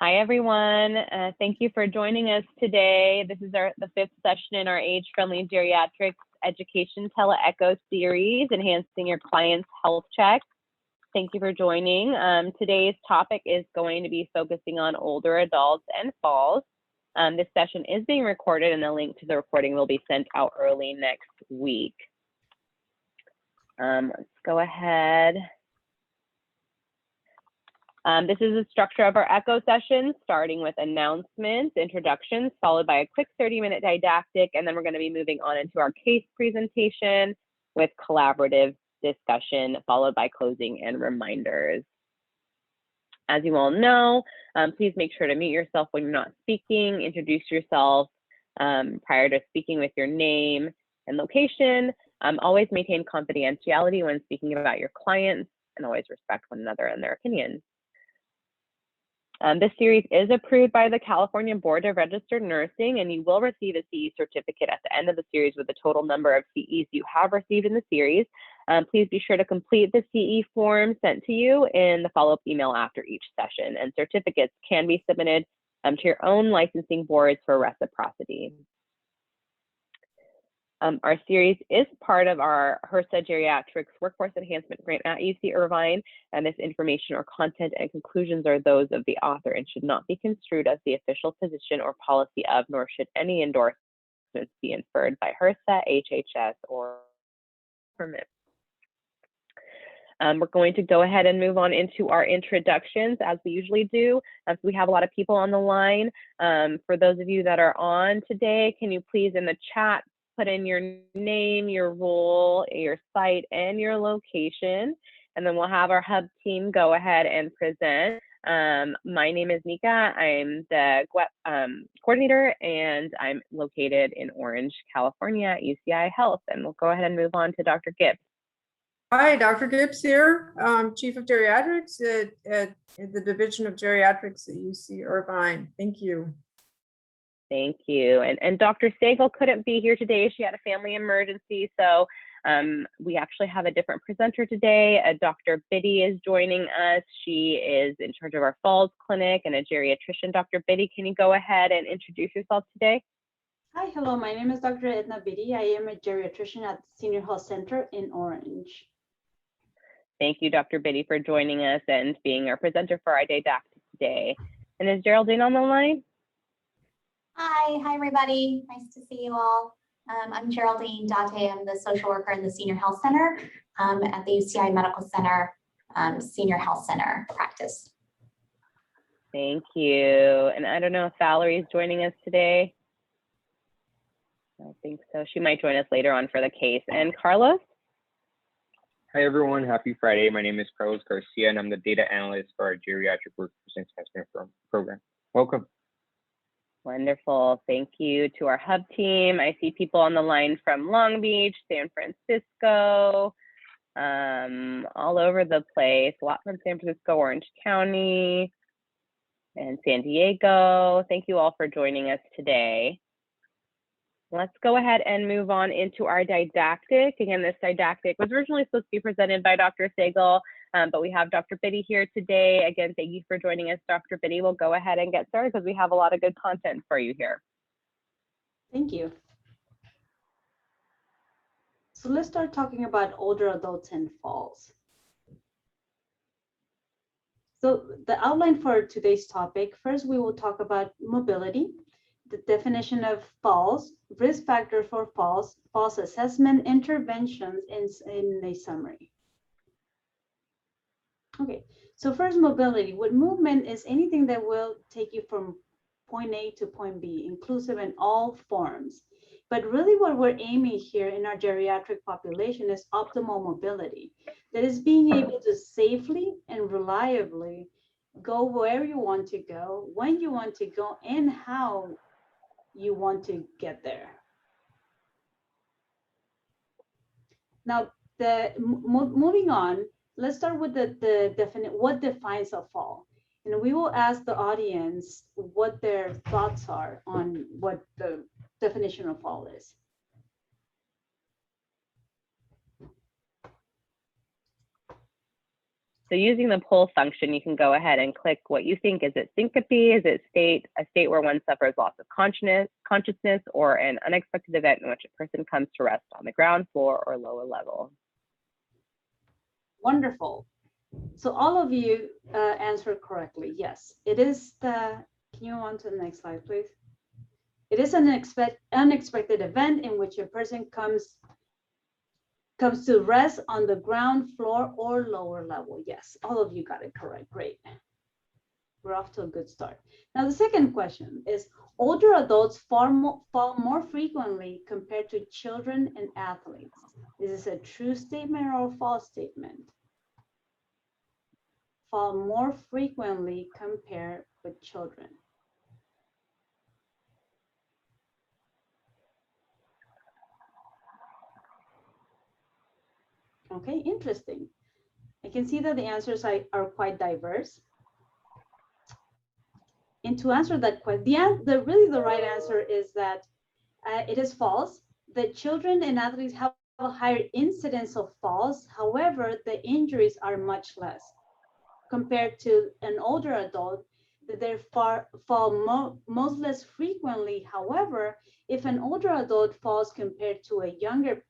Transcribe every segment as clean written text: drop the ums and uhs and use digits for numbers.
Hi, everyone. Thank you for joining us today. This is the fifth session in our age-friendly geriatrics education tele-echo series, Enhancing Your Client's Health Check. Thank you for joining. Today's topic is going to be focusing on older adults and falls. This session is being recorded, and the link to the recording will be sent out early next week. Let's go ahead. This is the structure of our echo session, starting with announcements, introductions, followed by a quick 30-minute didactic, and then we're going to be moving on into our case presentation with collaborative discussion, followed by closing and reminders. As you all know, please make sure to mute yourself when you're not speaking, introduce yourself prior to speaking with your name and location. Always maintain confidentiality when speaking about your clients, and always respect one another and their opinions. This series is approved by the California Board of Registered Nursing, and you will receive a CE certificate at the end of the series with the total number of CEs you have received in the series. Please be sure to complete the CE form sent to you in the follow-up email after each session, and certificates can be submitted to your own licensing boards for reciprocity. Our series is part of our HRSA Geriatrics Workforce Enhancement Grant at UC Irvine, and this information or content and conclusions are those of the author and should not be construed as the official position or policy of, nor should any endorsements be inferred by HRSA, HHS, or permit. We're going to go ahead and move on into our introductions as we usually do. So we have a lot of people on the line. For those of you that are on today, can you please in the chat put in your name, your role, your site, and your location, and then we'll have our hub team go ahead and present. My name is Nika. I'm the coordinator, and I'm located in Orange, California at UCI Health, and we'll go ahead and move on to Dr. Gibbs. Hi, Dr. Gibbs here, Chief of Geriatrics at the Division of Geriatrics at UC Irvine. Thank you. Thank you. And Dr. Sagal couldn't be here today. She had a family emergency. So we actually have a different presenter today. Dr. Biddy is joining us. She is in charge of our Falls Clinic and a geriatrician. Dr. Biddy, can you go ahead and introduce yourself today? Hi, hello. My name is Dr. Edna Biddy. I am a geriatrician at Senior Health Center in Orange. Thank you, Dr. Biddy, for joining us and being our presenter for our didactic today. And is Geraldine on the line? Hi everybody. Nice to see you all. I'm Geraldine Date. I'm the social worker in the Senior Health Center at the UCI Medical Center Senior Health Center practice. Thank you. And I don't know if Valerie is joining us today. I don't think so. She might join us later on for the case. And Carlos? Hi everyone, happy Friday. My name is Carlos Garcia and I'm the data analyst for our geriatric workforce enhancement program. Welcome. Wonderful. Thank you to our hub team. I see people on the line from Long Beach, San Francisco, all over the place. A lot from San Francisco, Orange County, and San Diego. Thank you all for joining us today. Let's go ahead and move on into our didactic. Again, this didactic was originally supposed to be presented by Dr. Sagal, but we have Dr. Biddy here today. Again, thank you for joining us, Dr. Biddy. We'll go ahead and get started because we have a lot of good content for you here. Thank you. So let's start talking about older adults and falls. So the outline for today's topic, first we will talk about mobility, the definition of falls, risk factor for falls, falls assessment, interventions in a summary. Okay, so first mobility. What movement is anything that will take you from point A to point B, inclusive in all forms. But really what we're aiming here in our geriatric population is optimal mobility. That is being able to safely and reliably go where you want to go, when you want to go, and how you want to get there. Now, moving on, let's start with what defines a fall. And we will ask the audience what their thoughts are on what the definition of fall is. So using the poll function, you can go ahead and click what you think. Is it syncope? Is it a state where one suffers loss of consciousness, or an unexpected event in which a person comes to rest on the ground floor or lower level? Wonderful. So all of you answered correctly. Yes, it is the, can you go on to the next slide, please? It is an unexpected event in which a person comes to rest on the ground floor or lower level. Yes, all of you got it correct. Great. We're off to a good start. Now, the second question is, older adults fall more frequently compared to children and athletes. Is this a true statement or a false statement? Fall more frequently compared with children. Okay, interesting. I can see that the answers are quite diverse. And to answer that question, really the right answer is that it is false. That children and athletes have a higher incidence of falls. However, the injuries are much less compared to an older adult. They fall most less frequently. However, if an older adult falls compared to a younger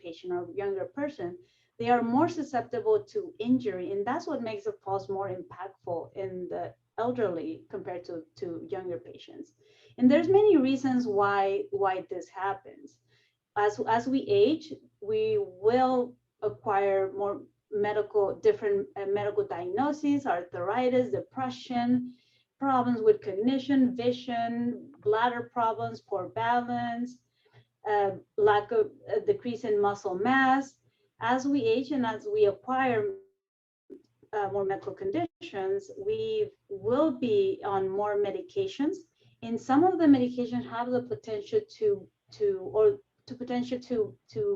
patient or younger person, they are more susceptible to injury, and that's what makes the falls more impactful in the elderly compared to younger patients. And there's many reasons why this happens. As we age, we will acquire more different medical diagnoses, arthritis, depression, problems with cognition, vision, bladder problems, poor balance, lack of decrease in muscle mass. As we age and as we acquire more medical conditions, we will be on more medications, and some of the medications have the potential to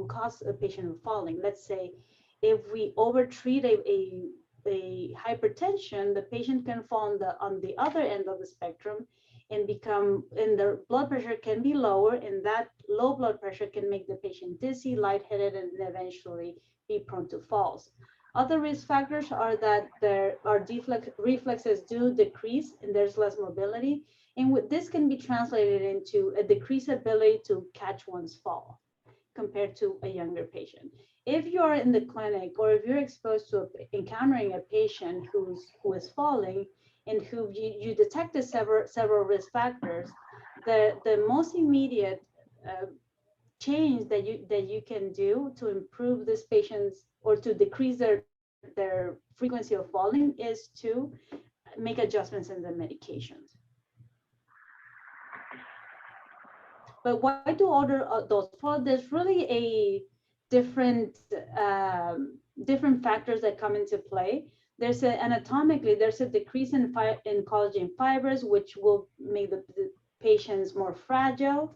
cause a patient from falling. Let's say if we overtreat a hypertension, the patient can fall on the other end of the spectrum and their blood pressure can be lower, and that low blood pressure can make the patient dizzy, lightheaded, and eventually be prone to falls. Other risk factors are that our reflexes do decrease and there's less mobility, and this can be translated into a decreased ability to catch one's fall compared to a younger patient. If you're in the clinic or if you're exposed to encountering a patient who is falling and who you detected several risk factors, the most immediate change that you can do to improve this patient's or to decrease their frequency of falling is to make adjustments in the medications. But why do older adults fall? There's really a different factors that come into play. There's anatomically, there's a decrease in collagen fibers, which will make the patients more fragile.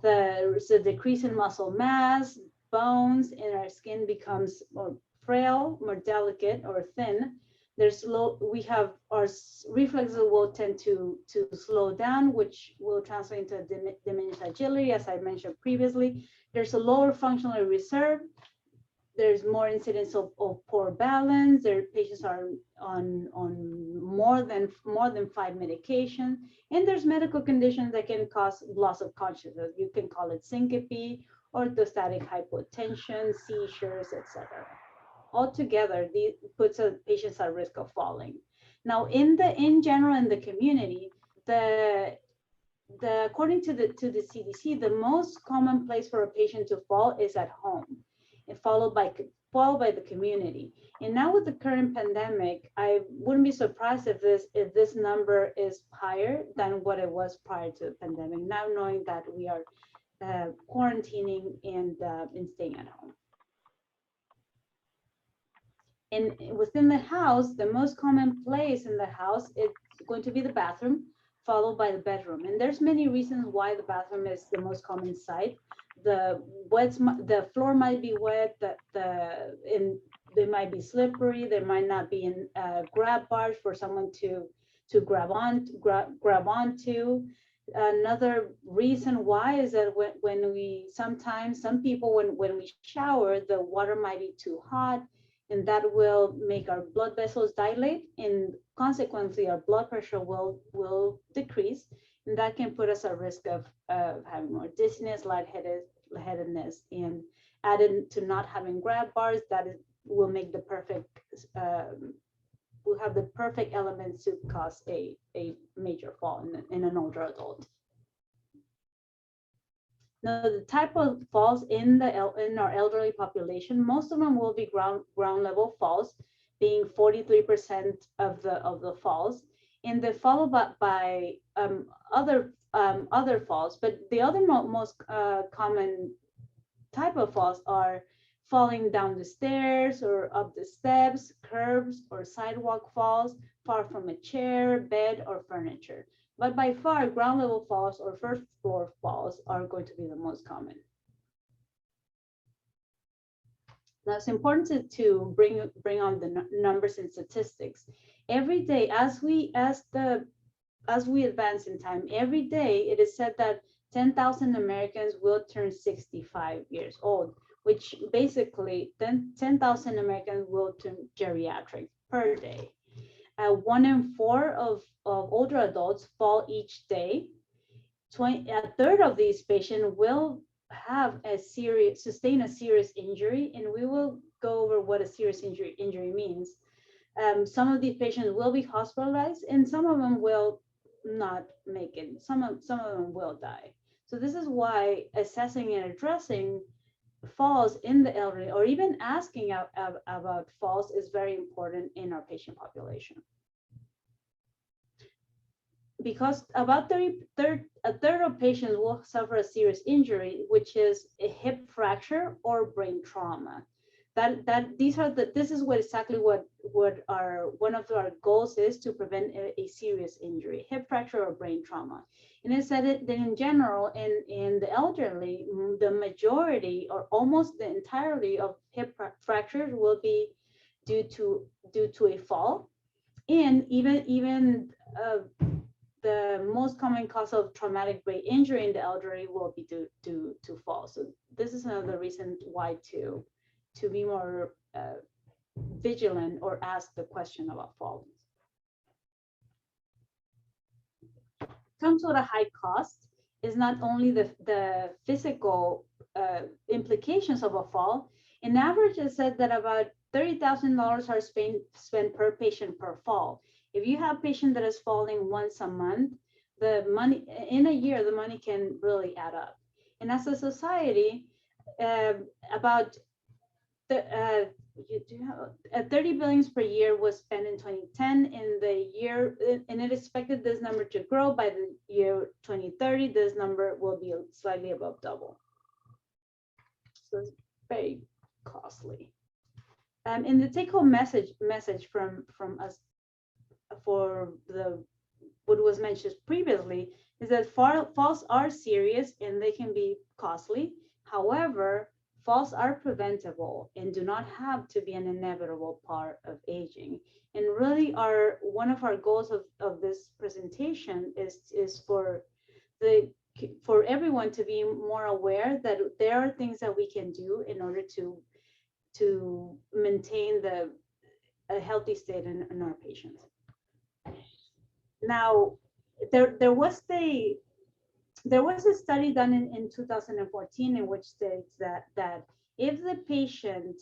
There's a decrease in muscle mass, bones, and our skin becomes more frail, more delicate or thin. Our reflexes will tend to slow down, which will translate into diminished agility, as I mentioned previously. There's a lower functional reserve. There's more incidence of poor balance. Their patients are on more than 5 medications, and there's medical conditions that can cause loss of consciousness. You can call it syncope, orthostatic hypotension, seizures, etc. Altogether, these puts patients at risk of falling. Now, in general, in the community, according to the CDC, the most common place for a patient to fall is at home, and followed by the community. And now with the current pandemic, I wouldn't be surprised if this number is higher than what it was prior to the pandemic. Now knowing that we are quarantining and staying at home. And within the house, the most common place in the house is going to be the bathroom, followed by the bedroom. And there's many reasons why the bathroom is the most common site. The floor might be wet, they might be slippery, there might not be grab bars for someone to grab onto. Another reason why is that when some people when we shower, the water might be too hot, and that will make our blood vessels dilate, and consequently our blood pressure will decrease, and that can put us at risk of having more dizziness, lightheadedness, and added to not having grab bars, will make the perfect will have the perfect elements to cause a major fall in an older adult. Now, the type of falls in our elderly population, most of them will be ground level falls, being 43% of the falls, and they're followed by other falls. But the other most common type of falls are falling down the stairs or up the steps, curbs or sidewalk falls, far from a chair, bed, or furniture. But by far, ground level falls or first floor falls are going to be the most common. Now, it's important to bring on the numbers and statistics. Every day, as we advance in time, every day it is said that 10,000 Americans will turn 65 years old, which basically 10,000 Americans will turn geriatric per day. 1 in 4 of older adults fall each day. A third of these patients will have sustain a serious injury, and we will go over what a serious injury means. Some of these patients will be hospitalized, and some of them will not make it. Some of them will die. So this is why assessing and addressing falls in the elderly, or even asking about falls, is very important in our patient population. Because about a third of patients will suffer a serious injury, which is a hip fracture or brain trauma. This is exactly what one of our goals is, to prevent a serious injury, hip fracture or brain trauma. And it said that in general, in the elderly, the majority or almost the entirety of hip fractures will be due to a fall, and even the most common cause of traumatic brain injury in the elderly will be due to fall. So this is another reason why to be more vigilant or ask the question about falls. Comes with a high cost is not only the physical implications of a fall. In average, it said that about $30,000 are spent per patient per fall. If you have a patient that is falling once a month, the money in a year, the money can really add up. And as a society, about 30 billion per year was spent in 2010 and it expected this number to grow by the year 2030. This number will be slightly above double. So it's very costly. And the take-home message from us for what was mentioned previously is that falls are serious and they can be costly. However, falls are preventable and do not have to be an inevitable part of aging. And really, one of our goals of this presentation is for everyone to be more aware that there are things that we can do in order to maintain a healthy state in our patients. Now, there was a study done in 2014 in which states that if the patient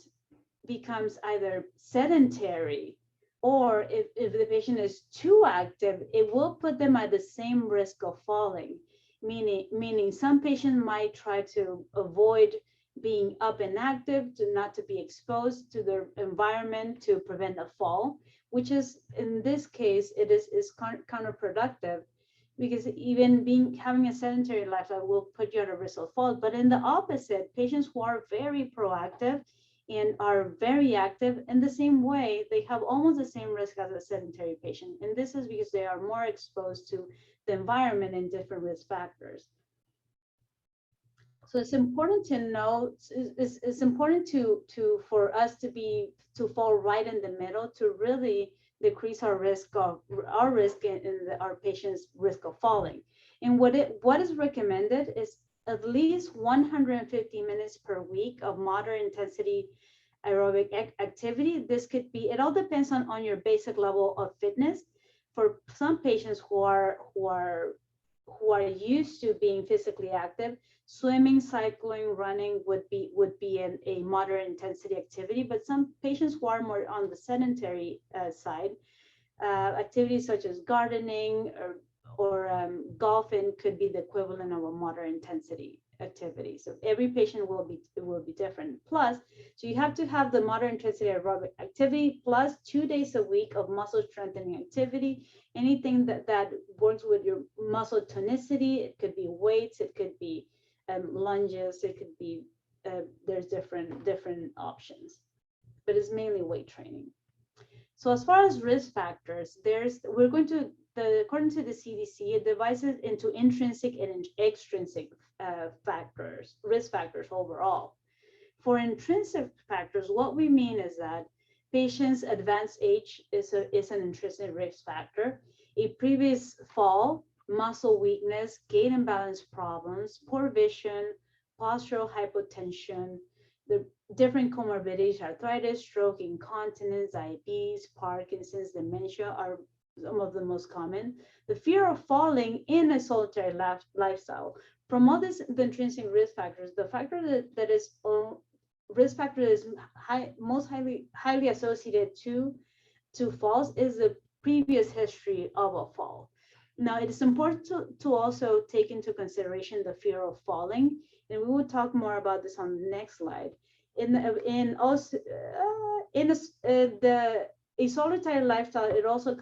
becomes either sedentary or if the patient is too active, it will put them at the same risk of falling. Meaning some patients might try to avoid being up and active, not to be exposed to the environment to prevent a fall, which is, in this case, it is counterproductive, because even having a sedentary lifestyle will put you at a risk of fall. But in the opposite, patients who are very proactive and are very active in the same way, they have almost the same risk as a sedentary patient. And this is because they are more exposed to the environment and different risk factors. So it's important to know, it's important for us to fall right in the middle to really decrease our risk and our patients' risk of falling. And what is recommended is at least 150 minutes per week of moderate intensity aerobic activity. This could be, it all depends on your basic level of fitness. For some patients who are used to being physically active, swimming, cycling, running would be a moderate intensity activity. But some patients who are more on the sedentary side, activities such as gardening or golfing could be the equivalent of a moderate intensity activity. So every patient will be different. Plus, so you have to have the moderate intensity aerobic activity plus 2 days a week of muscle strengthening activity. Anything that works with your muscle tonicity. It could be weights, it could be lunges, it could be there's different options, but it's mainly weight training. So as far as risk factors, according to the CDC, it divides it into intrinsic and extrinsic risk factors overall. For intrinsic factors, what we mean is that patients' advanced age is an intrinsic risk factor. A previous fall, muscle weakness, gait and balance problems, poor vision, postural hypotension, the different comorbidities, arthritis, stroke, incontinence, diabetes, Parkinson's, dementia are some of the most common. The fear of falling in a solitary lifestyle. From all the intrinsic risk factors, the factor that is risk factor that is most highly associated to falls is the previous history of a fall. Now, it is important to also take into consideration the fear of falling, and we will talk more about this on the next slide. A solitary lifestyle, it also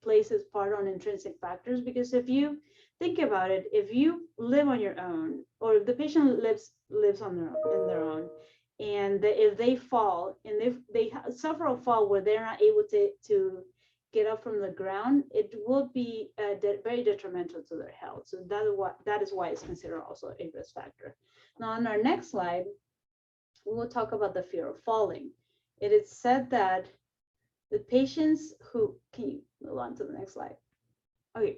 places part on intrinsic factors, because if you think about it, if you live on your own, or if the patient lives on their own, and if they fall and if they suffer a fall where they're not able to get up from the ground, it will be very detrimental to their health. So that is why it's considered also a risk factor. Now, on our next slide, we will talk about the fear of falling. It is said that the patients who, can you move on to the next slide? Okay,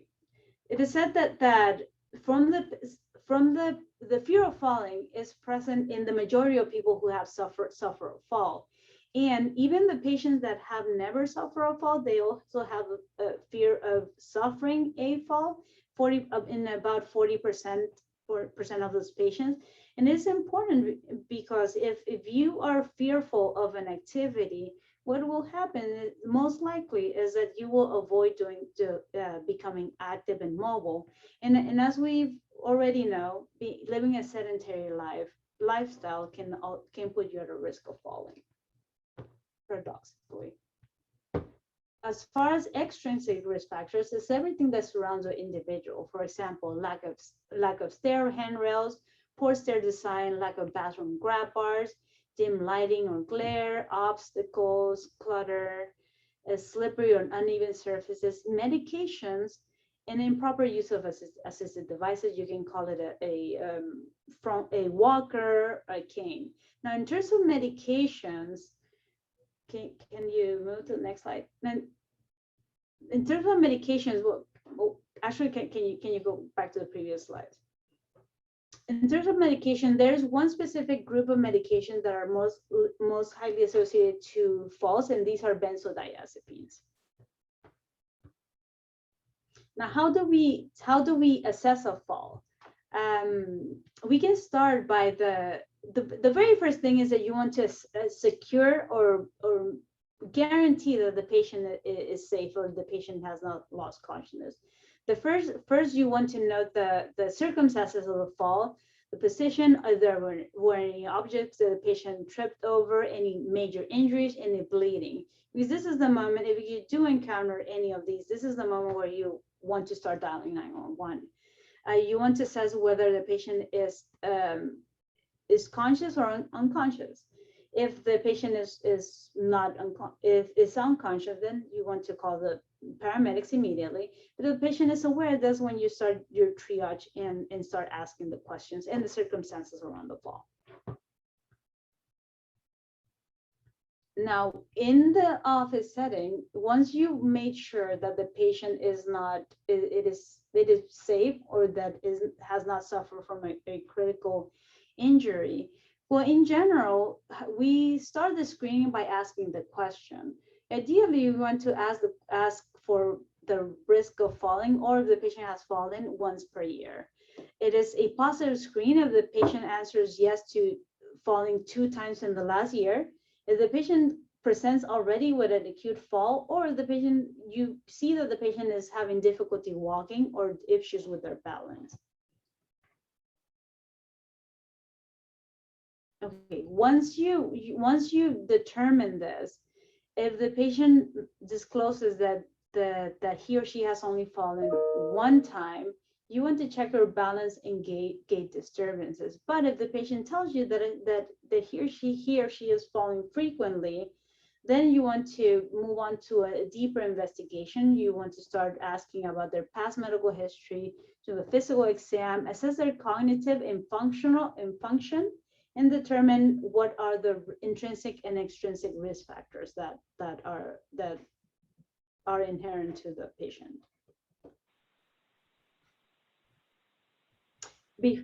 it is said that from the fear of falling is present in the majority of people who have suffered a fall. And even the patients that have never suffered a fall, they also have a fear of suffering a fall, in about 40% of those patients. And it's important because if you are fearful of an activity, what will happen most likely is that you will avoid becoming active and mobile. And as we already know, living a sedentary lifestyle can put you at a risk of falling, paradoxically. As far as extrinsic risk factors, it's everything that surrounds the individual. For example, lack of stair handrails, poor stair design, lack of bathroom grab bars, dim lighting or glare, obstacles, clutter, slippery or uneven surfaces, medications, and improper use of assisted devices. You can call it a walker, a cane. Now, in terms of medications, can you move to the next slide? Then, in terms of medications, actually, can you go back to the previous slide? In terms of medication, there's one specific group of medications that are most highly associated to falls, and these are benzodiazepines. Now, how do we assess a fall? We can start by the very first thing is that you want to secure or guarantee that the patient is safe or the patient has not lost consciousness. The first you want to note the circumstances of the fall, the position, if there were any objects that the patient tripped over, any major injuries, any bleeding. Because this is the moment, if you do encounter any of these, this is the moment where you want to start dialing 911. You want to assess whether the patient is conscious or unconscious. If the patient is unconscious, then you want to call the paramedics immediately. But if the patient is aware, that's when you start your triage and start asking the questions and the circumstances around the fall. Now, in the office setting, once you made sure that the patient is safe or that has not suffered from a critical injury, Well, in general, we start the screening by asking the question. Ideally, you want to ask for the risk of falling, or if the patient has fallen, once per year. It is a positive screen if the patient answers yes to falling 2 times in the last year. If the patient presents already with an acute fall, or if the patient, you see that the patient is having difficulty walking or issues with their balance. Okay, once you determine this, if the patient discloses that he or she has only fallen 1 time, you want to check her balance and gait disturbances. But if the patient tells you that he or she is falling frequently, then you want to move on to a deeper investigation. You want to start asking about their past medical history, do a physical exam, assess their cognitive and function, and determine what are the intrinsic and extrinsic risk factors that are inherent to the patient.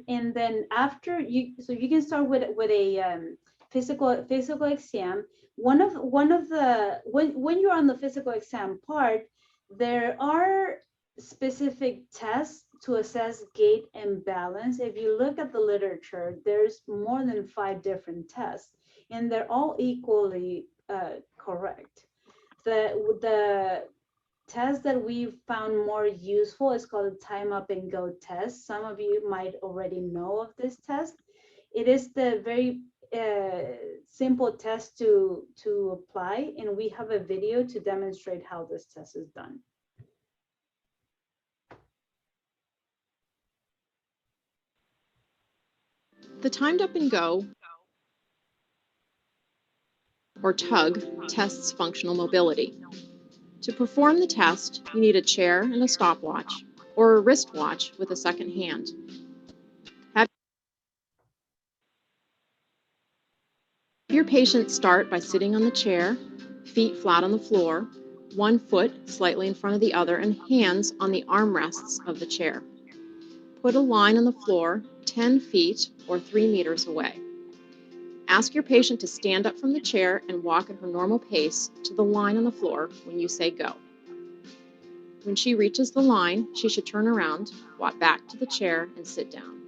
And then after you, so you can start with a physical exam. When you're on the physical exam part, there are specific tests to assess gait and balance. If you look at the literature, there's more than 5 different tests, and they're all equally correct. The test that we found more useful is called a time up and go test. Some of you might already know of this test. It is the very simple test to apply, and we have a video to demonstrate how this test is done. The timed up and go, or tug, tests functional mobility. To perform the test, you need a chair and a stopwatch, or a wristwatch with a second hand. Have your patient start by sitting on the chair, feet flat on the floor, 1 foot slightly in front of the other, and hands on the armrests of the chair. Put a line on the floor 10 feet or 3 meters away. Ask your patient to stand up from the chair and walk at her normal pace to the line on the floor when you say go. When she reaches the line, she should turn around, walk back to the chair, and sit down.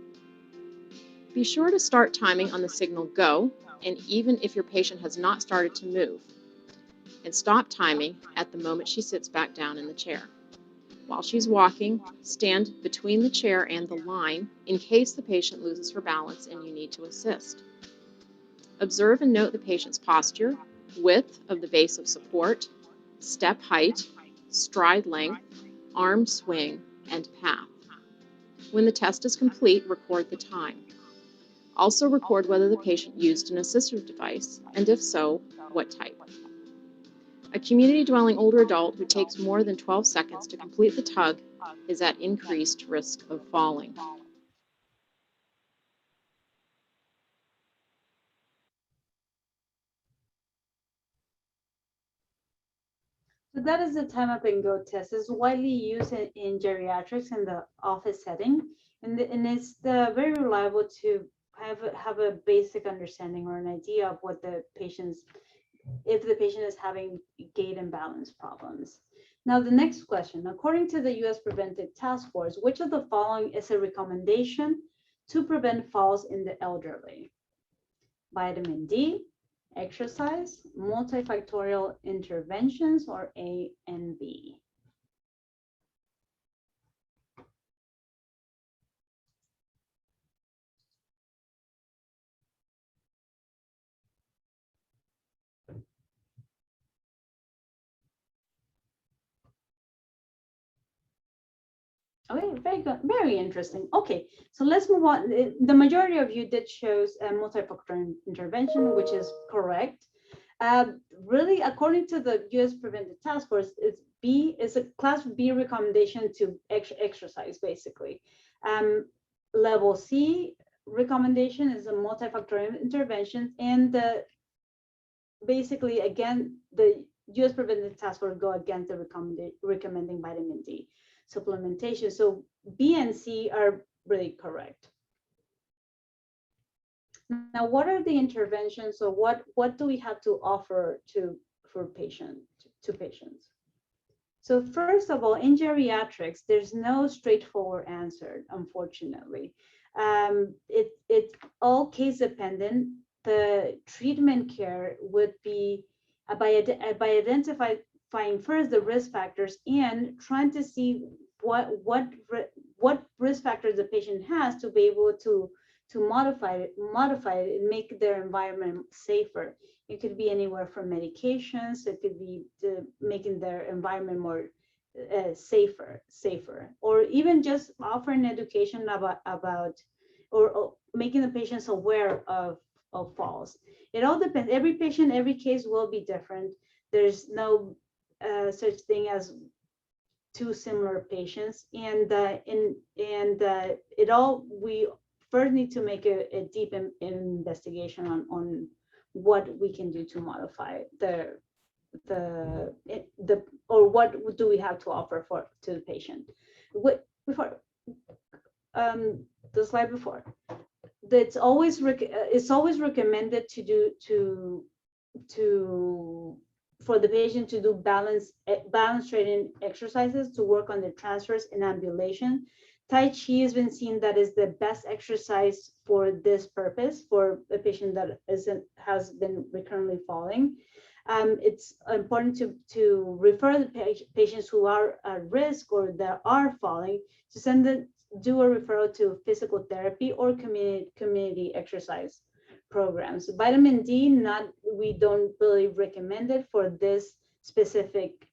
Be sure to start timing on the signal go, and even if your patient has not started to move, and stop timing at the moment she sits back down in the chair. While she's walking, stand between the chair and the line in case the patient loses her balance and you need to assist. Observe and note the patient's posture, width of the base of support, step height, stride length, arm swing, and path. When the test is complete, record the time. Also record whether the patient used an assistive device, and if so, what type. A community-dwelling older adult who takes more than 12 seconds to complete the tug is at increased risk of falling. So that is the time up and go test. It's widely used in geriatrics in the office setting, and it's very reliable to have a basic understanding or an idea of what the patient's, if the patient is having gait and balance problems. Now, the next question, according to the U.S. Preventive Task Force, which of the following is a recommendation to prevent falls in the elderly? Vitamin D, exercise, multifactorial interventions, or A and B? Okay, very good, very interesting. Okay, so let's move on. The majority of you did choose a multifactorial intervention, which is correct. Really, according to the U.S. Preventive Task Force, it's a class B recommendation to exercise, basically. Level C recommendation is a multifactorial intervention, and basically, again, the U.S. Preventive Task Force go against the recommending vitamin D supplementation. So B and C are really correct. Now, what are the interventions, or what do we have to offer to patients? So first of all, in geriatrics, there's no straightforward answer, unfortunately. It's all case dependent. The treatment care would be by identifying first the risk factors and trying to see what risk factors the patient has to be able to modify it and make their environment safer. It could be anywhere from medications. It could be making their environment more safer, or even just offering education about or making the patients aware of falls. It all depends. Every patient, every case will be different. There's no such thing as two similar patients, and we first need to make a deep investigation on what we can do to modify or what do we have to offer to the patient. Before the slide before, it's always recommended for the patient to do balance training exercises to work on the transfers and ambulation. Tai Chi has been seen that is the best exercise for this purpose for a patient that has been recurrently falling. It's important to refer the patients who are at risk or that are falling to do a referral to physical therapy or community exercise programs. Vitamin D, we don't really recommend it for this specific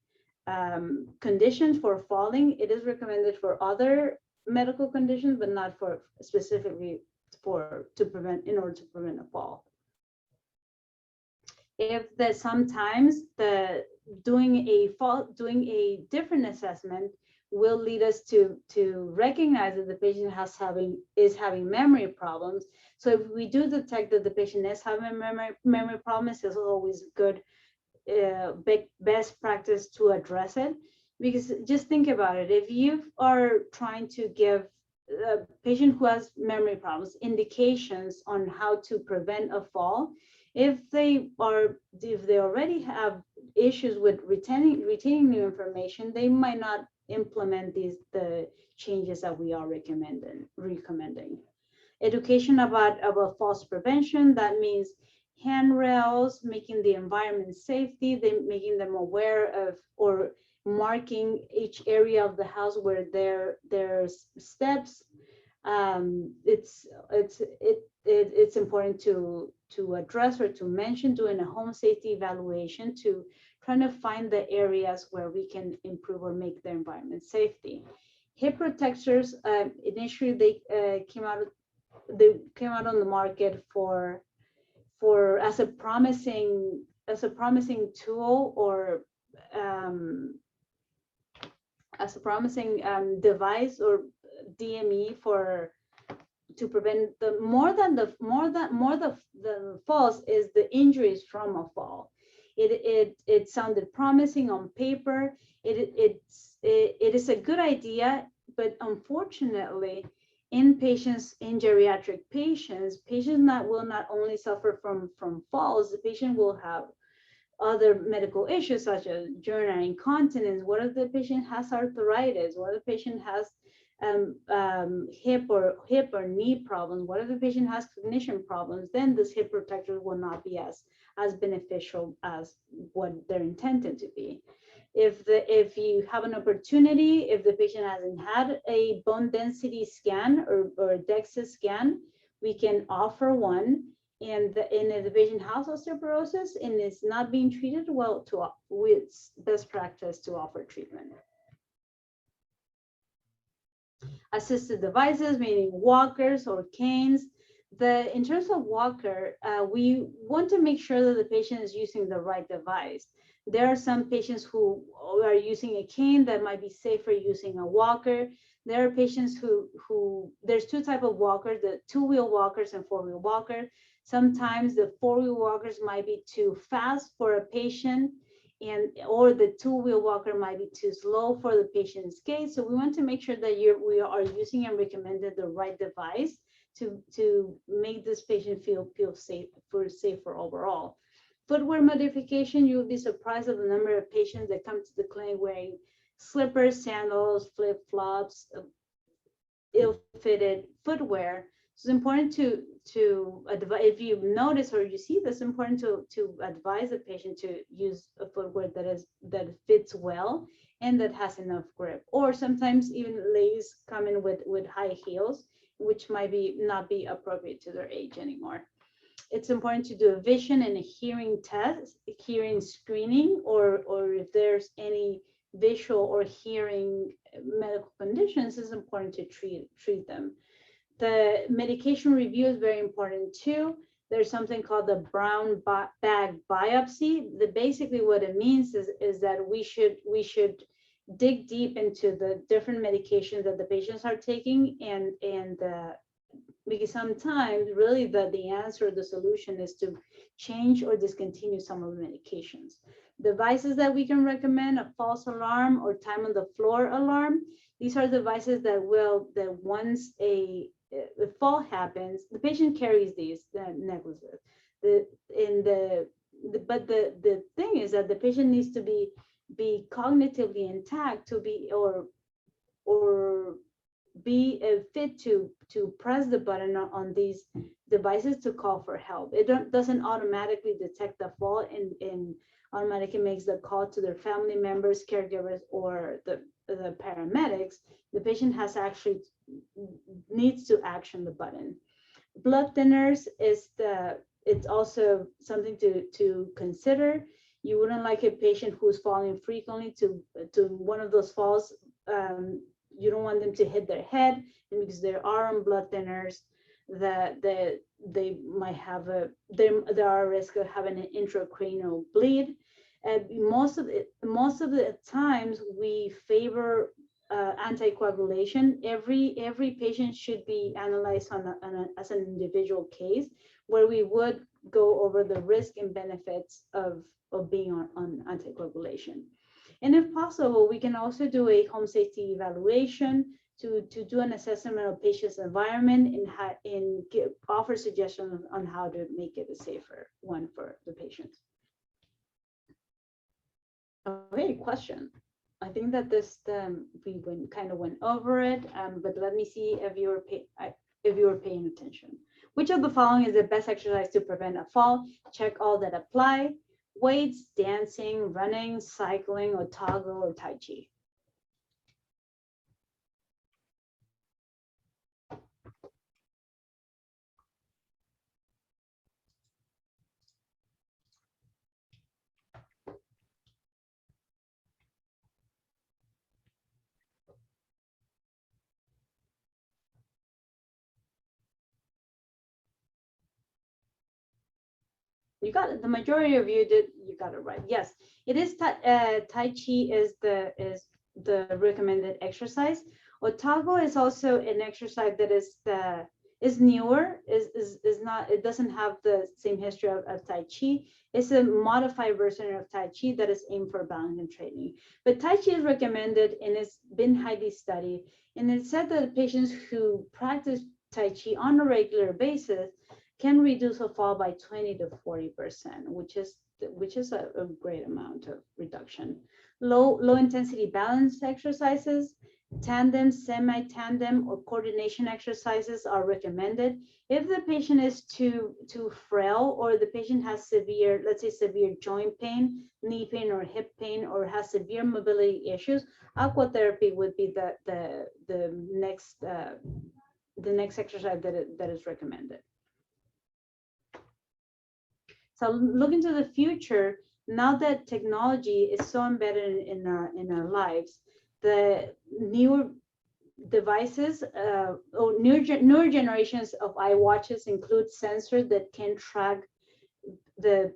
condition for falling. It is recommended for other medical conditions, but not for specifically in order to prevent a fall. If that sometimes doing a different assessment will lead us to recognize that the patient is having memory problems. So if we do detect that the patient is having memory problems, it's always good best practice to address it. Because just think about it, if you are trying to give a patient who has memory problems indications on how to prevent a fall, if they already have issues with retaining new information, they might not implement the changes that we are recommending. Education about falls prevention, that means handrails, making the environment safety, making them aware of or marking each area of the house where there's steps. It's important to address or to mention doing a home safety evaluation to trying to find the areas where we can improve or make the environment safety. Hip protectors, initially they came out on the market as a promising tool or as a promising device or DME to prevent more than the falls is the injuries from a fall. It sounded promising on paper. It is a good idea, but unfortunately, in geriatric patients will not only suffer from falls. The patient will have other medical issues such as urinary incontinence. What if the patient has arthritis? What if the patient has hip or knee problems? What if the patient has cognition problems? Then this hip protector will not be as beneficial as what they're intended to be. If you have an opportunity, if the patient hasn't had a bone density scan or a DEXA scan, we can offer one. And if the patient has osteoporosis and is not being treated well, with best practice to offer treatment. Assisted devices, meaning walkers or canes. In terms of walker, we want to make sure that the patient is using the right device. There are some patients who are using a cane that might be safer using a walker. There are patients there's two types of walkers, the 2-wheel walkers and 4-wheel walker. Sometimes the 4-wheel walkers might be too fast for a patient, or the 2-wheel walker might be too slow for the patient's gait. So we want to make sure that we are using and recommended the right device to make this patient feel safer overall. Footwear modification, you will be surprised at the number of patients that come to the clinic wearing slippers, sandals, flip-flops, ill-fitted footwear. So it's important to advise, if you notice or you see this, important to advise the patient to use a footwear that fits well and that has enough grip. Or sometimes even ladies come in with high heels, which might not be appropriate to their age anymore. It's important to do a vision and a hearing test, hearing screening, or if there's any visual or hearing medical conditions, it's important to treat them. The medication review is very important too. There's something called the brown bag biopsy. Basically what it means is that we should dig deep into the different medications that the patients are taking, and because sometimes really the answer, the solution is to change or discontinue some of the medications. Devices that we can recommend: a false alarm or time on the floor alarm. These are devices that once a fall happens, the patient carries these necklaces. But the thing is that the patient needs to be cognitively intact to be or be fit to press the button on these devices to call for help. It doesn't automatically detect the fall and automatically makes the call to their family members, caregivers, or the paramedics. The patient needs to action the button. Blood thinners it's also something to consider. You wouldn't like a patient who's falling frequently to one of those falls. You don't want them to hit their head, and because there are on blood thinners that they might have there are a risk of having an intracranial bleed. Most of the times we favor anticoagulation. Every patient should be analyzed as an individual case, where we would go over the risk and benefits of being on anticoagulation. And if possible, we can also do a home safety evaluation to do an assessment of patient's environment and offer suggestions on how to make it a safer one for the patient. Okay, question. I think that we kind of went over it, but let me see if you were paying attention. Which of the following is the best exercise to prevent a fall? Check all that apply. Weights, dancing, running, cycling, or toggle, or tai chi. You got it. The majority of you got it right. Yes, it is. Tai Chi is the recommended exercise. Otago is also an exercise that is newer. Is not. It doesn't have the same history of Tai Chi. It's a modified version of Tai Chi that is aimed for balance and training. But Tai Chi is recommended and it's been highly studied. And it's said that patients who practice Tai Chi on a regular basis can reduce a fall by 20 to 40%, which is a great amount of reduction. Low intensity balance exercises, tandem, semi-tandem, or coordination exercises are recommended. If the patient is too frail, or the patient has severe, let's say severe joint pain, knee pain, or hip pain, or has severe mobility issues, aquatherapy would be the next exercise that is recommended. So looking to the future, now that technology is so embedded in our lives, the newer devices or newer generations of iWatches include sensors that can track the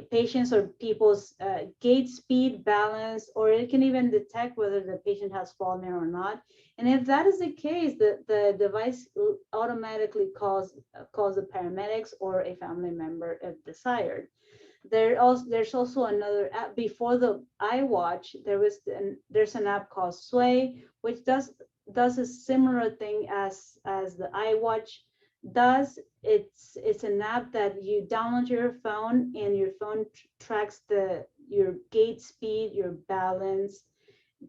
patients or people's gait speed, balance, or it can even detect whether the patient has fallen or not. And if that is the case, the device automatically calls the paramedics or a family member if desired. There's also another app. Before the iWatch, there's an app called Sway, which does does a similar thing as the iWatch does. It's an app that you download to your phone, and your phone tracks your gait speed, your balance,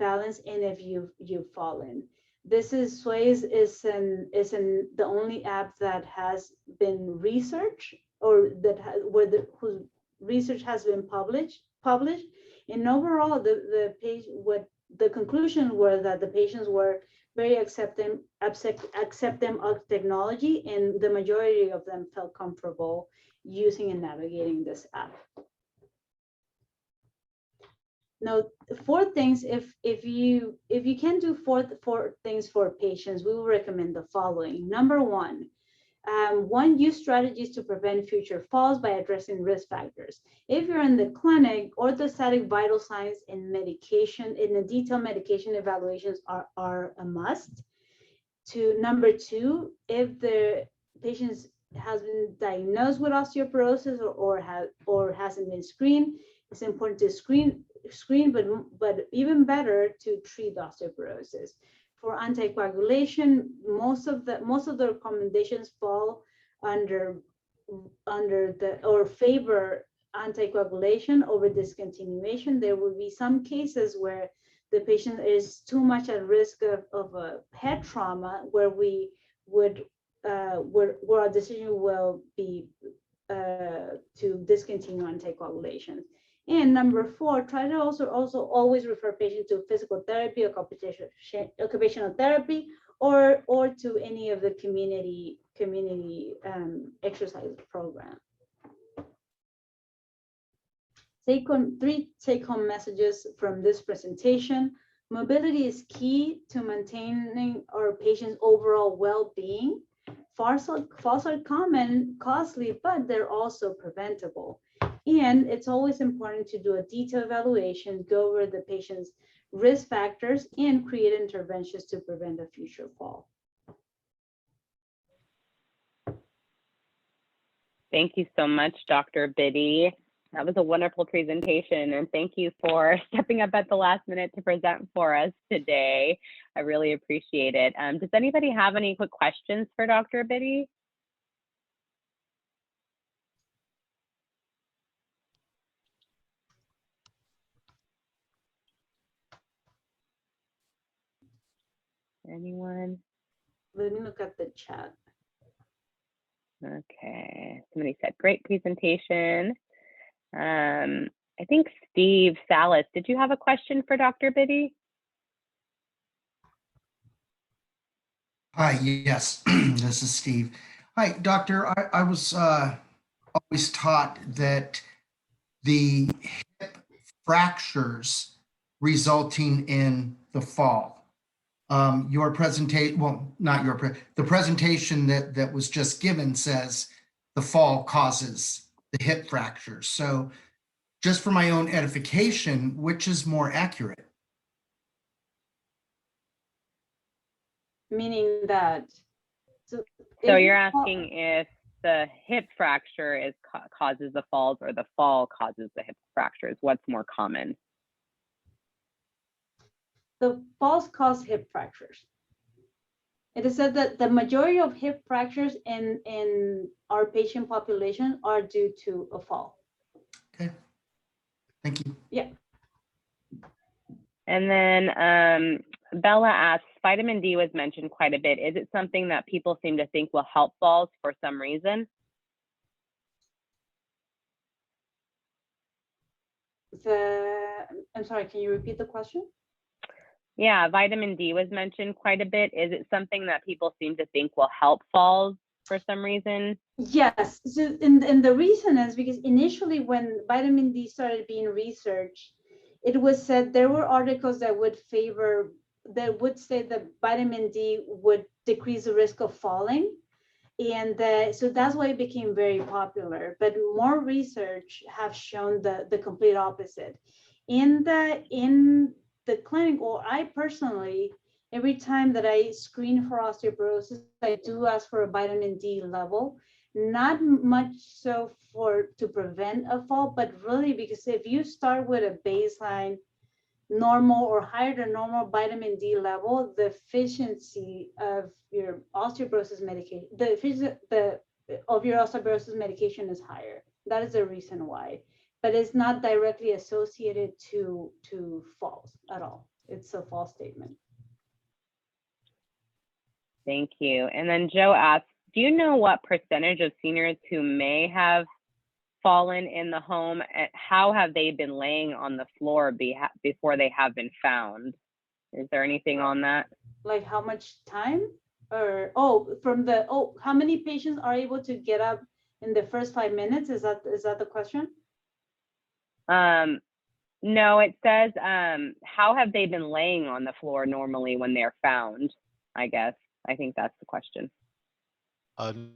and if you've fallen. This is Sways is the only app that has been researched, or that whose research has been published. And overall, the conclusion were that the patients were very accepting of technology, and the majority of them felt comfortable using and navigating this app. Now, four things, if you can do four things for patients, we will recommend the following. Number one, use strategies to prevent future falls by addressing risk factors. If you're in the clinic, orthostatic vital signs and medication, in the detailed medication evaluations are a must. Number two, if the patient has been diagnosed with osteoporosis or hasn't been screened, it's important to screen, but even better to treat osteoporosis. For anticoagulation, most of the recommendations fall under or favor anticoagulation over discontinuation. There will be some cases where the patient is too much at risk of a head trauma, where our decision will be to discontinue anticoagulation. And number four, try to also always refer patients to physical therapy or occupational therapy, or to any of the community exercise program. Three take-home messages from this presentation. Mobility is key to maintaining our patients' overall well-being. Falls are common, costly, but they're also preventable. And it's always important to do a detailed evaluation, go over the patient's risk factors, and create interventions to prevent a future fall. Thank you so much, Dr. Biddy. That was a wonderful presentation, and thank you for stepping up at the last minute to present for us today. I really appreciate it. Does anybody have any quick questions for Dr. Biddy? Anyone? Let me look at the chat. Okay, somebody said great presentation. I think Steve Salas, did you have a question for Dr. Biddy? Hi, yes, this is Steve. Hi, doctor. I was always taught that the hip fractures resulting in the fall. Your presentation, well, not your, the presentation that was just given says the fall causes the hip fractures. So just for my own edification, which is more accurate? Meaning that. So you're asking if the hip fracture causes the falls, or the fall causes the hip fractures? What's more common? The falls cause hip fractures. It is said that the majority of hip fractures in our patient population are due to a fall. Okay, thank you. Yeah. And then Bella asks, vitamin D was mentioned quite a bit. Is it something that people seem to think will help falls for some reason? I'm sorry, can you repeat the question? Yeah, vitamin D was mentioned quite a bit. Is it something that people seem to think will help falls for some reason? Yes, so and the reason is because initially when vitamin D started being researched, it was said there were articles that would say that vitamin D would decrease the risk of falling. And so that's why it became very popular. But more research have shown the complete opposite. In the clinic, or I personally, every time that I screen for osteoporosis, I do ask for a vitamin D level. Not much so to prevent a fall, but really because if you start with a baseline normal or higher than normal vitamin D level, the efficiency of your osteoporosis medication, of your osteoporosis medication is higher. That is the reason why, but it's not directly associated to falls at all. It's a false statement. Thank you. And then Joe asks, do you know what percentage of seniors who may have fallen in the home, and how have they been laying on the floor before they have been found? Is there anything on that? Like how much time? Or how many patients are able to get up in the first 5 minutes? Is that the question? No, it says, how have they been laying on the floor normally when they're found, I guess. I think that's the question.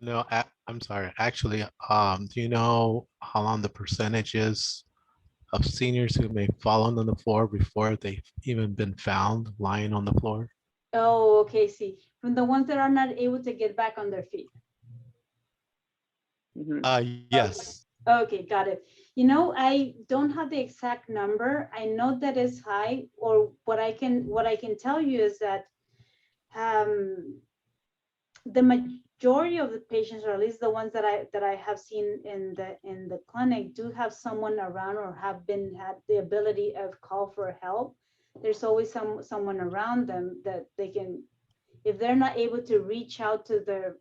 No, I'm sorry. Actually, do you know how long the percentage is of seniors who may fall on the floor before they've even been found lying on the floor? Oh, okay, see. From the ones that are not able to get back on their feet. Yes. Okay, got it. You know, I don't have the exact number. I know that it's high, or what I can tell you is that the majority of the patients, or at least the ones that I have seen in the clinic, do have someone around or had the ability of call for help. There's always someone around them that they can, if they're not able to reach out to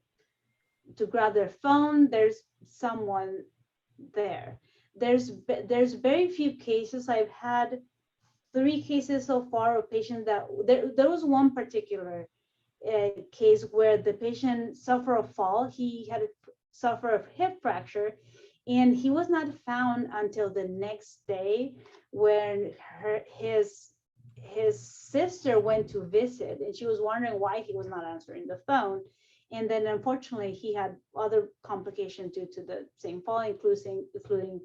grab their phone, there's someone there. There's very few cases. I've had 3 cases so far of patients that there was one particular case where the patient suffered a fall. He had suffered a hip fracture, and he was not found until the next day when his sister went to visit, and she was wondering why he was not answering the phone. And then unfortunately, he had other complications due to the same fall, including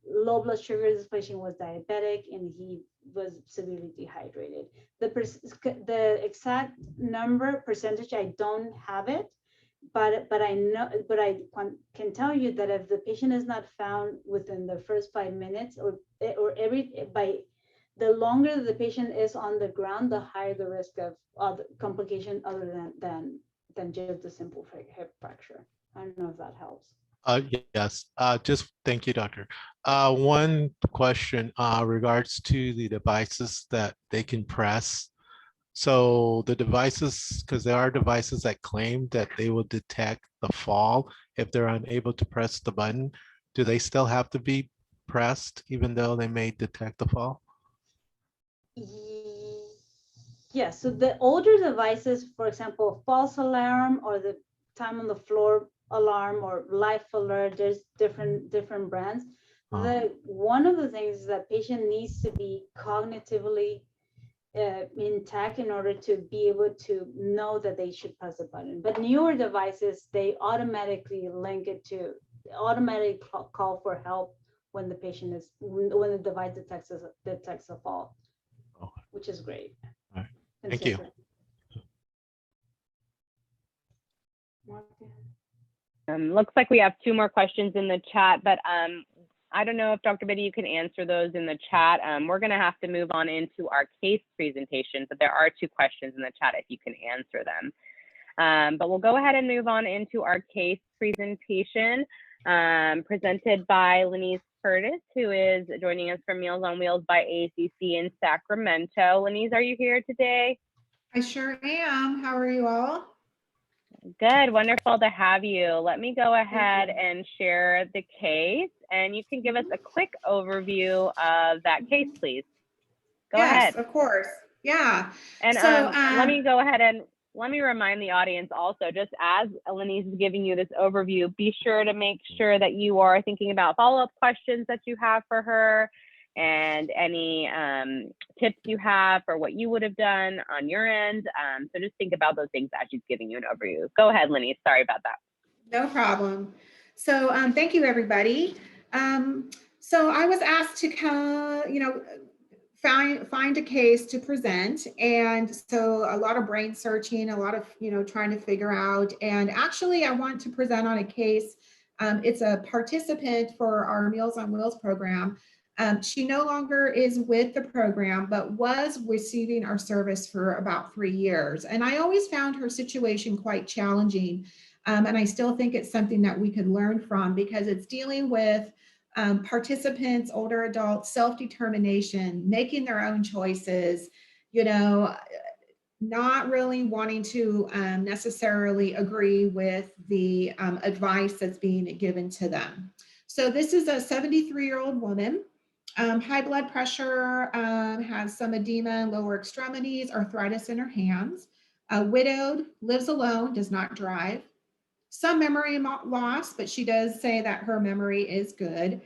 low blood sugar. This patient was diabetic, and he was severely dehydrated. The exact percentage, I don't have it, but I know, but I can tell you that if the patient is not found within the first 5 minutes, or the longer the patient is on the ground, the higher the risk of other complication other than just a simple hip fracture. I don't know if that helps. Yes, just thank you, doctor. One question regards to the devices that they can press. So the devices, because there are devices that claim that they will detect the fall if they're unable to press the button. Do they still have to be pressed even though they may detect the fall? Yes, so the older devices, for example, false alarm or the time on the floor alarm or life alert, there's different brands. One of the things is that patient needs to be cognitively intact in order to be able to know that they should press the button. But newer devices, they automatically link it to automatic call for help when the patient is, when the device detects a fall, which is great. All right. Thank you. Looks like we have 2 more questions in the chat, but I don't know if Dr. Biddy, you can answer those in the chat. We're going to have to move on into our case presentation, but there are 2 questions in the chat if you can answer them. But we'll go ahead and move on into our case presentation presented by Lenise Curtis, who is joining us from Meals on Wheels by ACC in Sacramento. Lenise, are you here today? I sure am. How are you all? Good, wonderful to have you. Let me go ahead and share the case, and you can give us a quick overview of that case, please. Go ahead. Yes, of course. Yeah. And so let me go ahead and let me remind the audience also, just as Lenise is giving you this overview, be sure to make sure that you are thinking about follow-up questions that you have for her and any tips you have for what you would have done on your end. So just think about those things as she's giving you an overview. Go ahead, Lenise. Sorry about that. No problem. So thank you, everybody. So I was asked to come, find a case to present. And so a lot of brain searching, a lot of, trying to figure out. And actually, I want to present on a case. It's a participant for our Meals on Wheels program. She no longer is with the program, but was receiving our service for about 3 years. And I always found her situation quite challenging. And I still think it's something that we could learn from, because it's dealing with participants, older adults, self-determination, making their own choices, you know, not really wanting to necessarily agree with the advice that's being given to them. So this is a 73-year-old woman, high blood pressure, has some edema in lower extremities, arthritis in her hands, widowed, lives alone, does not drive, some memory loss, but she does say that her memory is good.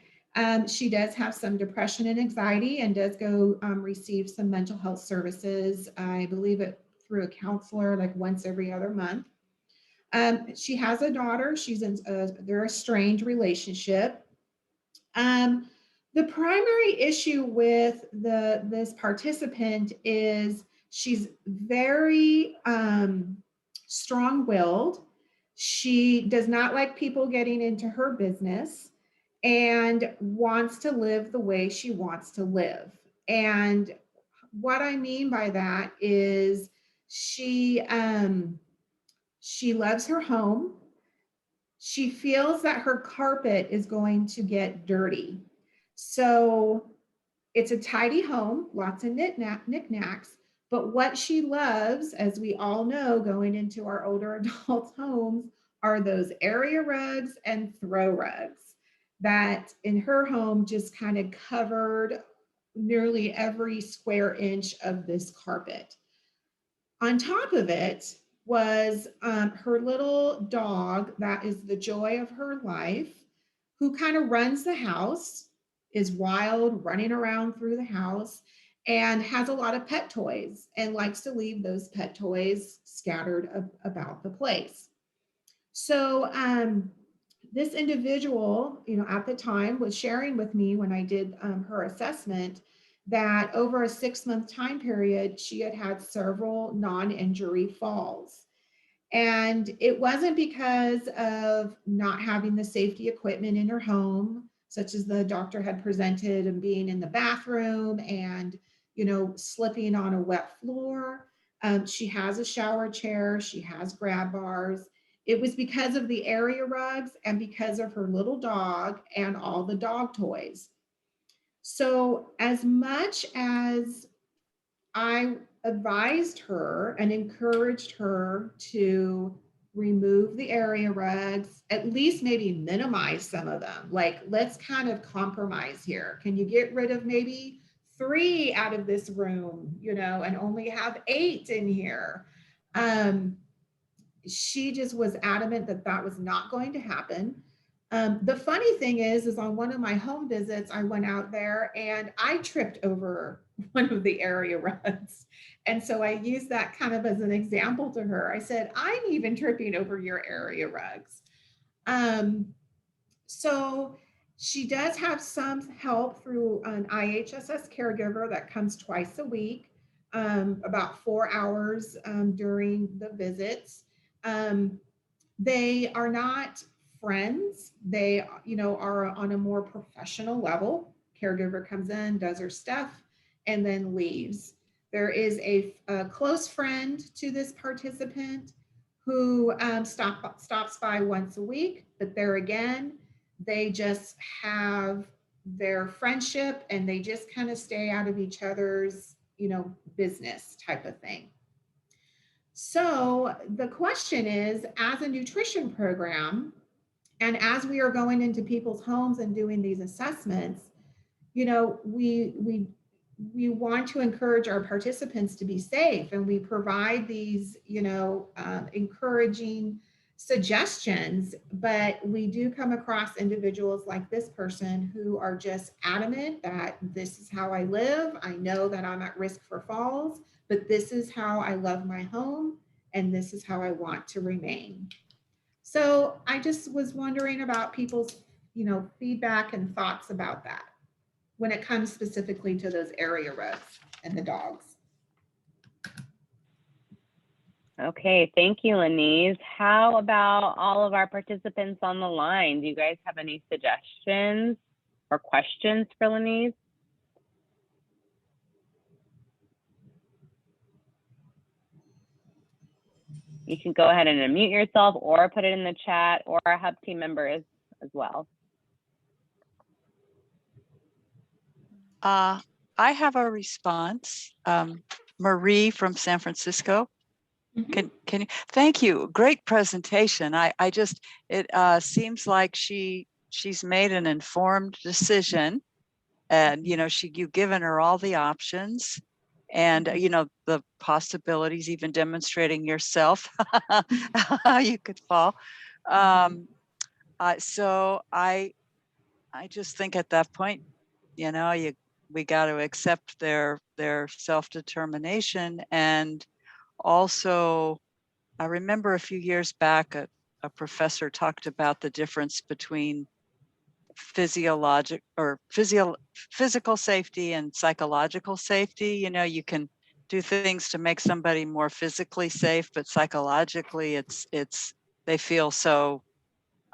She does have some depression and anxiety, and does go receive some mental health services. I believe it through a counselor like once every other month. She has a daughter. They're a strained relationship. The primary issue with this participant is she's very strong-willed. She does not like people getting into her business and wants to live the way she wants to live. And what I mean by that is she loves her home. She feels that her carpet is going to get dirty. So it's a tidy home, lots of knickknacks, but what she loves, as we all know, going into our older adults' homes, are those area rugs and throw rugs that in her home just kind of covered nearly every square inch of this carpet. On top of it was her little dog that is the joy of her life, who kind of runs the house, is wild, running around through the house, and has a lot of pet toys and likes to leave those pet toys scattered about the place. So this individual, you know, at the time was sharing with me when I did her assessment that over a 6-month time period, she had had several non-injury falls. And it wasn't because of not having the safety equipment in her home, such as the doctor had presented, and being in the bathroom and, you know, slipping on a wet floor. She has a shower chair, she has grab bars. It was because of the area rugs and because of her little dog and all the dog toys. So as much as I advised her and encouraged her to remove the area rugs, at least maybe minimize some of them. Like, let's kind of compromise here. Can you get rid of maybe 3 out of this room, you know, and only have 8 in here? She just was adamant that that was not going to happen. The funny thing is on one of my home visits, I went out there and I tripped over one of the area rugs. And so I used that kind of as an example to her. I said, I'm even tripping over your area rugs. So she does have some help through an IHSS caregiver that comes twice a week, about 4 hours during the visits. They are not friends. They, you know, are on a more professional level. Caregiver comes in, does her stuff, and then leaves. There is a close friend to this participant who stops by once a week, but there again, they just have their friendship and they just kind of stay out of each other's, you know, business type of thing. So the question is, as a nutrition program, and as we are going into people's homes and doing these assessments, you know, we want to encourage our participants to be safe, and we provide these, you know, encouraging suggestions, but we do come across individuals like this person who are just adamant that this is how I live. I know that I'm at risk for falls, but this is how I love my home, and this is how I want to remain. So I just was wondering about people's, you know, feedback and thoughts about that when it comes specifically to those area rugs and the dogs. Okay, thank you, Lenise. How about all of our participants on the line? Do you guys have any suggestions or questions for Lenise? You can go ahead and unmute yourself or put it in the chat, or our hub team members as well. I have a response. Marie from San Francisco. Can you? Thank you. Great presentation. I just, it seems like she's made an informed decision, and you know, you've given her all the options, and you know, the possibilities, even demonstrating yourself how you could fall. So I just think at that point, you know, we got to accept their self-determination. And also, I remember a few years back, a professor talked about the difference between physical safety and psychological safety. You know, you can do things to make somebody more physically safe, but psychologically they feel so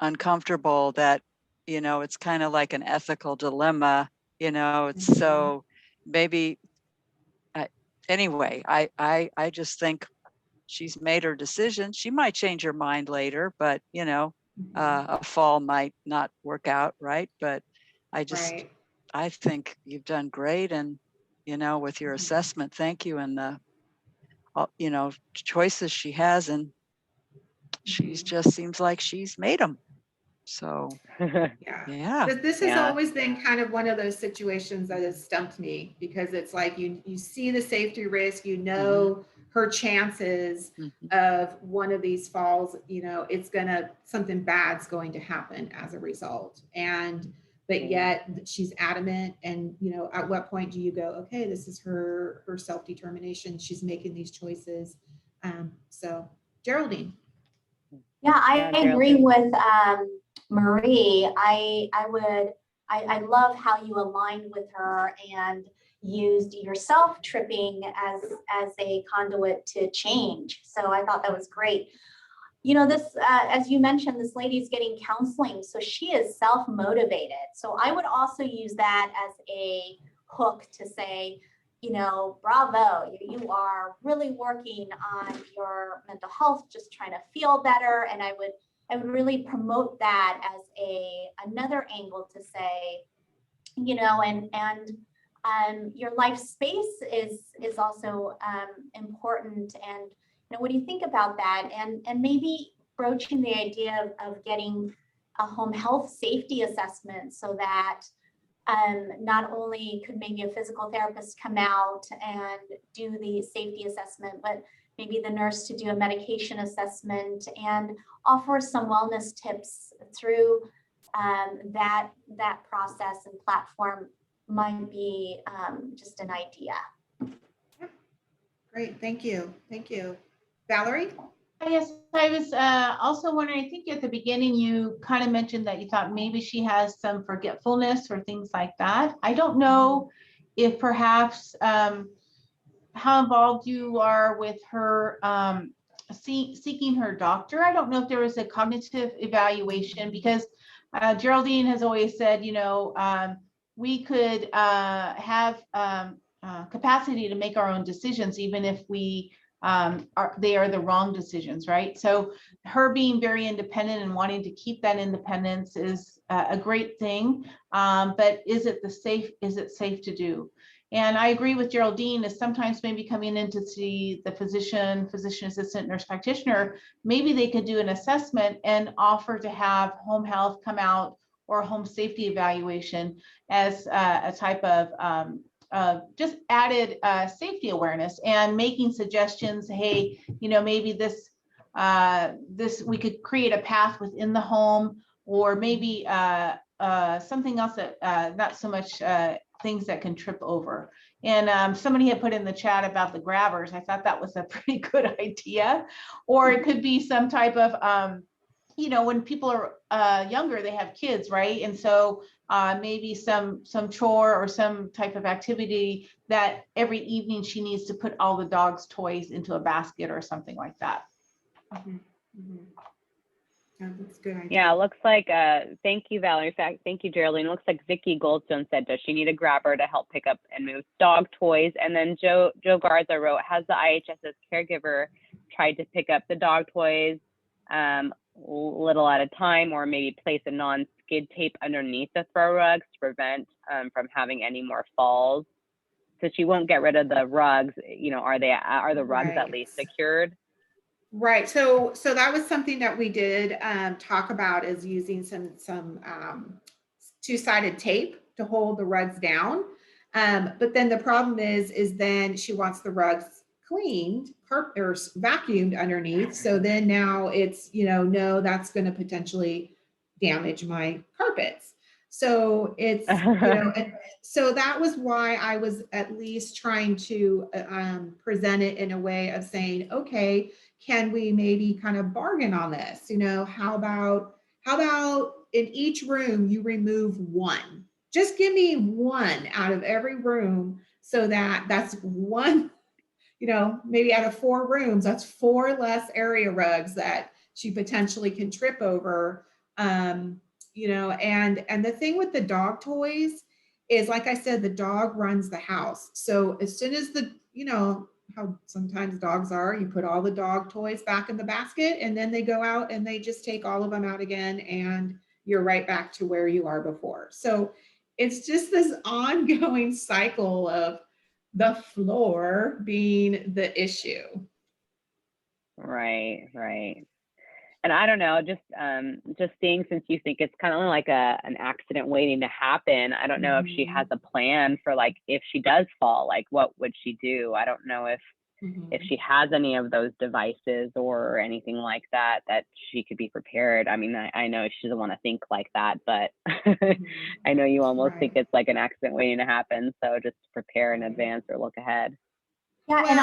uncomfortable that, you know, it's kind of like an ethical dilemma. You know, it's so maybe anyway, I just think she's made her decision. She might change her mind later, but you know, a fall might not work out, right? But I think you've done great, and you know, with your assessment, thank you, and the you know, choices she has, and she's just seems like she's made them. So yeah. This has always been kind of one of those situations that has stumped me, because it's like you see the safety risk, you know, her chances of one of these falls, you know, something bad's going to happen as a result. But yet she's adamant, and you know, at what point do you go, okay, this is her self-determination, she's making these choices. So Geraldine. Yeah, I agree with Marie. I love how you aligned with her and used yourself tripping as a conduit to change. So I thought that was great. You know, this, as you mentioned, this lady's getting counseling, so she is self-motivated. So I would also use that as a hook to say, you know, bravo, you are really working on your mental health, just trying to feel better. And I would really promote that as another angle to say, you know, and your life space is also important. And you know, what do you think about that? And maybe broaching the idea of getting a home health safety assessment, so that not only could maybe a physical therapist come out and do the safety assessment, but maybe the nurse to do a medication assessment and offer some wellness tips through that process and platform might be just an idea. Great, thank you. Thank you. Valerie? Yes, I was also wondering, I think at the beginning you kind of mentioned that you thought maybe she has some forgetfulness or things like that. I don't know if perhaps how involved you are with her seeking her doctor. I don't know if there was a cognitive evaluation, because Geraldine has always said, you know, we could have capacity to make our own decisions, even if they are the wrong decisions, right? So her being very independent and wanting to keep that independence is a great thing, but is it safe to do? And I agree with Geraldine, is sometimes maybe coming in to see the physician assistant, nurse practitioner, maybe they could do an assessment and offer to have home health come out, or home safety evaluation, as a type of just added safety awareness, and making suggestions. Hey, you know, maybe this we could create a path within the home, or maybe something else that not so much things that can trip over. And somebody had put in the chat about the grabbers. I thought that was a pretty good idea. Or it could be some type of you know, when people are younger, they have kids, right? And so maybe some chore or some type of activity that every evening she needs to put all the dog's toys into a basket or something like that. Yeah, that's a good idea. Yeah, it looks like, thank you, Valerie. In fact, thank you, Geraldine. It looks like Vicky Goldstone said, does she need a grabber to help pick up and move dog toys? And then Joe Garza wrote, has the IHSS caregiver tried to pick up the dog toys little at a time, or maybe place a non-skid tape underneath the throw rugs to prevent from having any more falls. So she won't get rid of the rugs. You know, are the rugs at least secured? Right. So that was something that we did talk about, is using some two-sided tape to hold the rugs down. But then the problem is then she wants the rugs cleaned or vacuumed underneath. So then now it's, no, that's going to potentially damage my carpets. So it's, and so that was why I was at least trying to present it in a way of saying, okay, can we maybe kind of bargain on this? How about in each room you remove one? Just give me one out of every room, so that's one, maybe out of 4 rooms, that's 4 less area rugs that she potentially can trip over. And the thing with the dog toys is, like I said, the dog runs the house. So as soon as how sometimes dogs are, you put all the dog toys back in the basket and then they go out and they just take all of them out again, and you're right back to where you are before. So it's just this ongoing cycle of the floor being the issue. Right. And I don't know, just seeing, since you think it's kind of like an accident waiting to happen, I don't know if she has a plan for, like, if she does fall, like, what would she do? I don't know if she has any of those devices or anything like that she could be prepared. I mean, I know she doesn't want to think like that, but I know you almost think it's like an accident waiting to happen. So just prepare in advance or look ahead. Yeah, and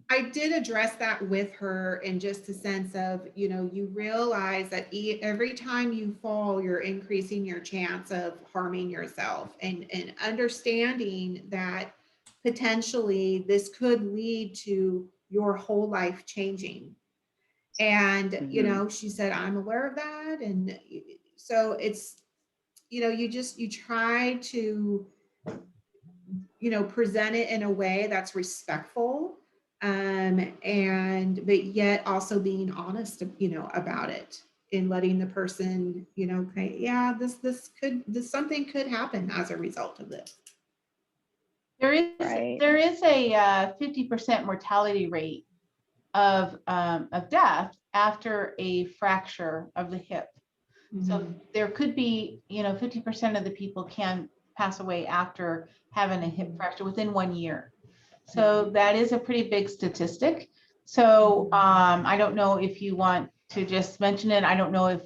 I did address that with her, in just a sense of, you realize that every time you fall, you're increasing your chance of harming yourself, and understanding that potentially this could lead to your whole life changing. And, she said, I'm aware of that. And so it's, you try to, present it in a way that's respectful, but yet also being honest, about it, and letting the person, okay, yeah, something could happen as a result of this. There is a 50% mortality rate of death after a fracture of the hip. So there could be, 50% of the people can pass away after having a hip fracture within 1 year. So that is a pretty big statistic. So I don't know if you want to just mention it. I don't know if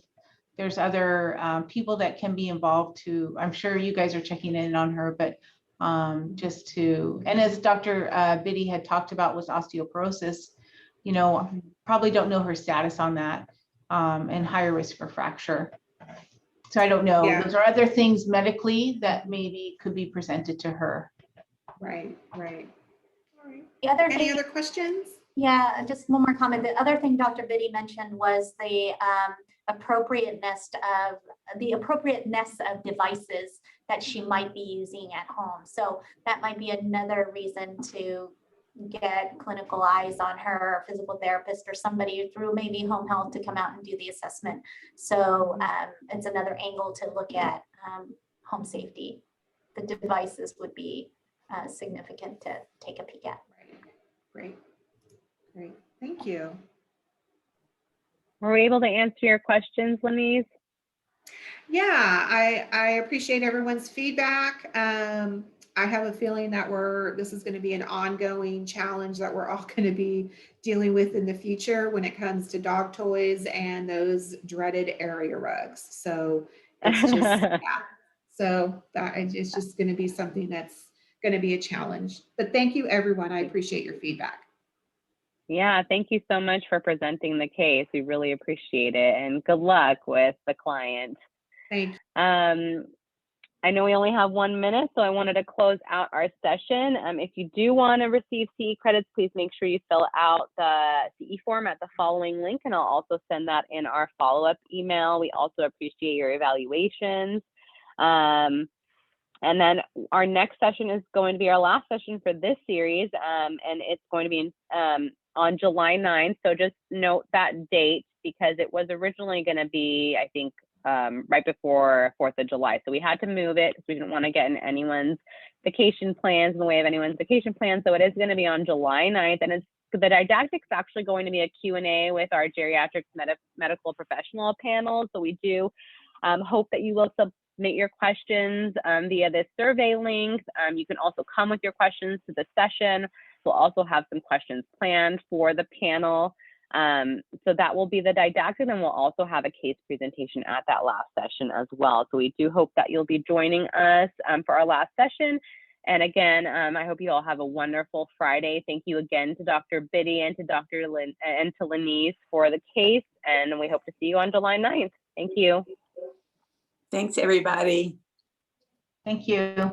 there's other people that can be involved too. I'm sure you guys are checking in on her, but and as Dr. Biddy had talked about with osteoporosis, probably don't know her status on that, and higher risk for fracture. So I don't know. Yeah. Those are other things medically that maybe could be presented to her. Right. All right. Any other questions? Yeah, just one more comment. The other thing Dr. Biddy mentioned was the appropriateness of devices that she might be using at home. So that might be another reason to get clinical eyes on her, physical therapist or somebody through maybe home health to come out and do the assessment. So it's another angle to look at home safety. The devices would be significant to take a peek at. Great. Thank you. Were we able to answer your questions, Lenise? Yeah, I appreciate everyone's feedback. I have a feeling that this is going to be an ongoing challenge that we're all going to be dealing with in the future when it comes to dog toys and those dreaded area rugs. So it's just, yeah. So it's just going to be something that's going to be a challenge. But thank you, everyone. I appreciate your feedback. Yeah, thank you so much for presenting the case. We really appreciate it, and good luck with the client. Thank you. I know we only have 1 minute, so I wanted to close out our session. If you do want to receive CE credits, please make sure you fill out the CE form at the following link, and I'll also send that in our follow-up email. We also appreciate your evaluations. And then our next session is going to be our last session for this series, and it's going to be on July 9th. So just note that date because it was originally going to be, I think, right before 4th of July. So we had to move it because we didn't want to get in anyone's vacation plans, in the way of anyone's vacation plans. So it is going to be on July 9th. And the didactic's actually going to be a Q&A with our geriatrics medical professional panel. So we do hope that you will submit your questions via this survey link. You can also come with your questions to the session. We'll also have some questions planned for the panel. So that will be the didactic, and we'll also have a case presentation at that last session as well. So we do hope that you'll be joining us for our last session. And again, I hope you all have a wonderful Friday. Thank you again to Dr. Biddy and to Dr. Lynn and to Lenise for the case. And we hope to see you on July 9th. Thank you. Thanks, everybody. Thank you.